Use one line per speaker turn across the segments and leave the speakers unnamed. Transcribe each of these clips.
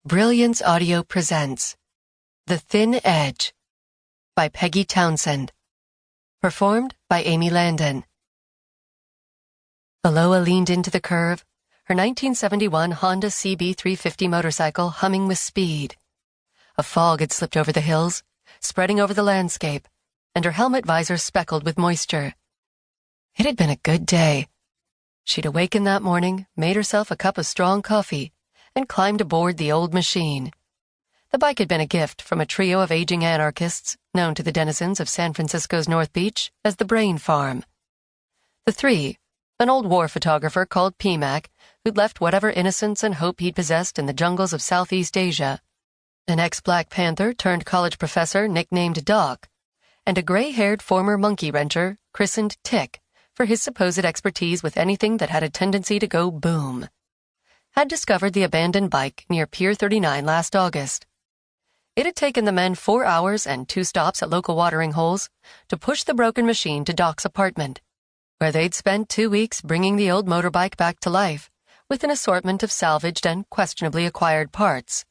Brilliance Audio presents The Thin Edge by Peggy Townsend. Performed by Amy Landon. Aloa leaned into the curve, her 1971 Honda CB350 motorcycle humming with speed. A fog had slipped over the hills, spreading over the landscape, and her helmet visor speckled with moisture. It had been a good day. She'd awakened that morning, made herself a cup of strong coffee, and climbed aboard the old machine. The bike had been a gift from a trio of aging anarchists known to the denizens of San Francisco's North Beach as the Brain Farm. The three, an old war photographer called PMAC, who'd left whatever innocence and hope he'd possessed in the jungles of Southeast Asia, an ex-Black Panther turned college professor nicknamed Doc, and a gray-haired former monkey wrencher christened Tick for his supposed expertise with anything that had a tendency to go boom, had discovered the abandoned bike near Pier 39 last August. It had taken the men 4 hours and 2 stops at local watering holes to push the broken machine to Doc's apartment, where they'd spent 2 weeks bringing the old motorbike back to life with an assortment of salvaged and questionably acquired parts.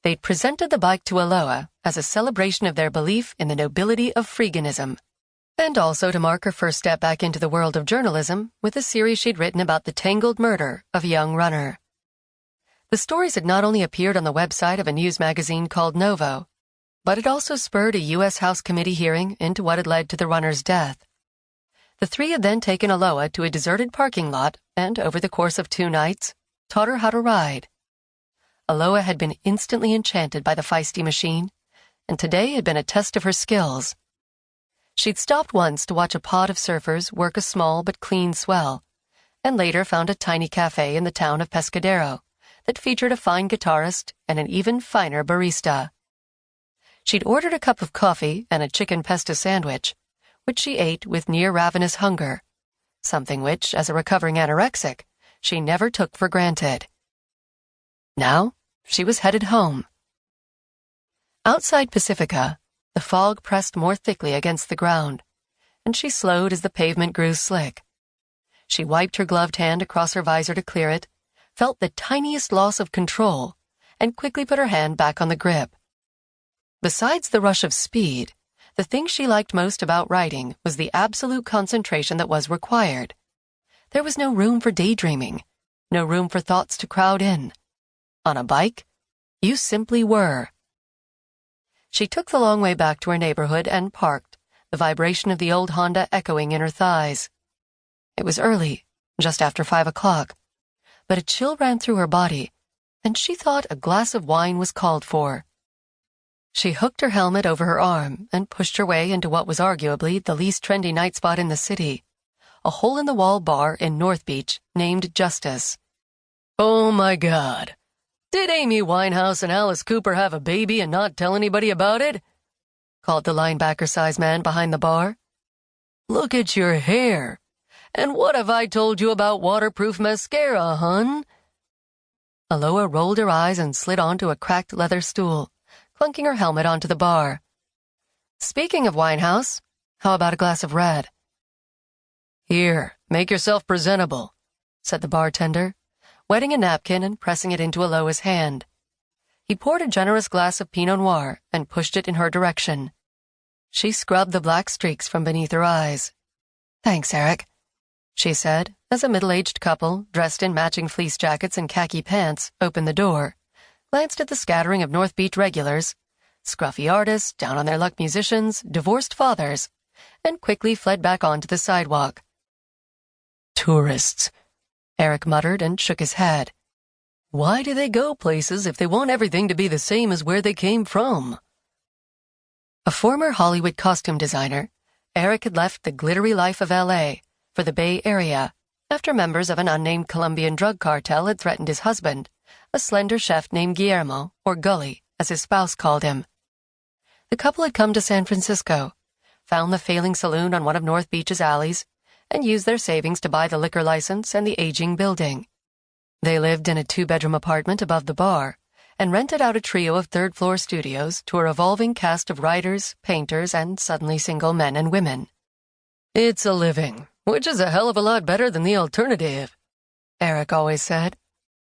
They'd presented the bike to Aloa as a celebration of their belief in the nobility of freeganism, and also to mark her first step back into the world of journalism with a series she'd written about the tangled murder of a young runner. The stories had not only appeared on the website of a news magazine called Novo, but it also spurred a U.S. House committee hearing into what had led to the runner's death. The three had then taken Aloa to a deserted parking lot and, over the course of 2 nights, taught her how to ride. Aloa had been instantly enchanted by the feisty machine, and today had been a test of her skills. She'd stopped once to watch a pod of surfers work a small but clean swell, and later found a tiny cafe in the town of Pescadero that featured a fine guitarist and an even finer barista. She'd ordered a cup of coffee and a chicken pesto sandwich, which she ate with near-ravenous hunger, something which, as a recovering anorexic, she never took for granted. Now, she was headed home. Outside Pacifica, the fog pressed more thickly against the ground, and she slowed as the pavement grew slick. She wiped her gloved hand across her visor to clear it, felt the tiniest loss of control, and quickly put her hand back on the grip. Besides the rush of speed, the thing she liked most about riding was the absolute concentration that was required. There was no room for daydreaming, no room for thoughts to crowd in. On a bike, you simply were. She took the long way back to her neighborhood and parked, the vibration of the old Honda echoing in her thighs. It was early, just after 5 o'clock, but a chill ran through her body, and she thought a glass of wine was called for. She hooked her helmet over her arm and pushed her way into what was arguably the least trendy night spot in the city, a hole-in-the-wall bar in North Beach named Justice. "Oh my God! Did Amy Winehouse and Alice Cooper have a baby and not tell anybody about it?" called the linebacker-sized man behind the bar. "Look at your hair. And what have I told you about waterproof mascara, hun?" Aloa rolled her eyes and slid onto a cracked leather stool, clunking her helmet onto the bar. "Speaking of Winehouse, how about a glass of red?" "Here, make yourself presentable," said the bartender, wetting a napkin and pressing it into Aloa's hand. He poured a generous glass of Pinot Noir and pushed it in her direction. She scrubbed the black streaks from beneath her eyes. "Thanks, Eric," she said, as a middle-aged couple, dressed in matching fleece jackets and khaki pants, opened the door, glanced at the scattering of North Beach regulars, scruffy artists, down-on-their-luck musicians, divorced fathers, and quickly fled back onto the sidewalk. "Tourists," Eric muttered and shook his head. "Why do they go places if they want everything to be the same as where they came from?" A former Hollywood costume designer, Eric had left the glittery life of L.A. for the Bay Area after members of an unnamed Colombian drug cartel had threatened his husband, a slender chef named Guillermo, or Gully, as his spouse called him. The couple had come to San Francisco, found the failing saloon on one of North Beach's alleys, and used their savings to buy the liquor license and the aging building. They lived in a 2-bedroom apartment above the bar and rented out a trio of third-floor studios to a revolving cast of writers, painters, and suddenly single men and women. "It's a living, which is a hell of a lot better than the alternative," Eric always said.